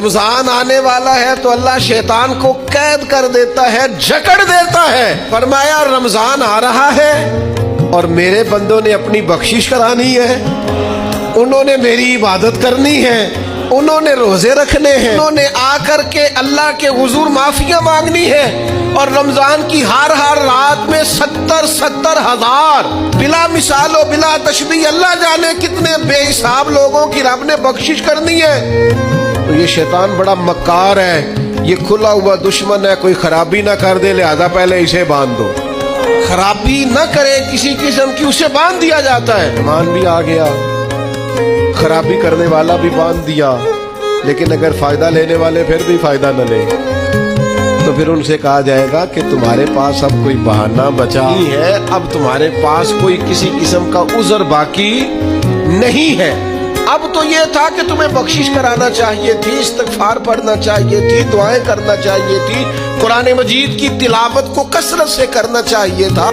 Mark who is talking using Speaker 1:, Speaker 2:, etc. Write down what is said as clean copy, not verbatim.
Speaker 1: رمضان آنے والا ہے تو اللہ شیطان کو قید کر دیتا ہے، جکڑ دیتا ہے۔ فرمایا رمضان آ رہا ہے اور میرے بندوں نے اپنی بخشش کرانی ہے، انہوں نے میری عبادت کرنی ہے، انہوں نے روزے رکھنے ہیں، انہوں نے آ کر کے اللہ کے حضور معافیاں مانگنی ہے، اور رمضان کی ہر رات میں 70 ہزار بلا مثال و بلا تشبیہ اللہ جانے کتنے بے حساب لوگوں کی رب نے بخشش کرنی ہے۔ تو یہ شیطان بڑا مکار ہے، یہ کھلا ہوا دشمن ہے، کوئی خرابی نہ کر دے لہذا پہلے اسے باندھ دو، خرابی نہ کرے کسی قسم کی اسے باندھ دیا جاتا ہے۔ ایمان بھی آ گیا، خرابی کرنے والا بھی باندھ دیا، لیکن اگر فائدہ لینے والے پھر بھی فائدہ نہ لیں تو پھر ان سے کہا جائے گا کہ تمہارے پاس اب کوئی بہانہ بچا نہیں ہے، اب تمہارے پاس کوئی کسی قسم کا عذر باقی نہیں ہے۔ اب تو یہ تھا کہ تمہیں بخشش کرانا چاہیے تھی، استغفار پڑھنا چاہیے تھی، دعائیں کرنا چاہیے تھی، قرآن مجید کی تلاوت کو کثرت سے کرنا چاہیے تھا۔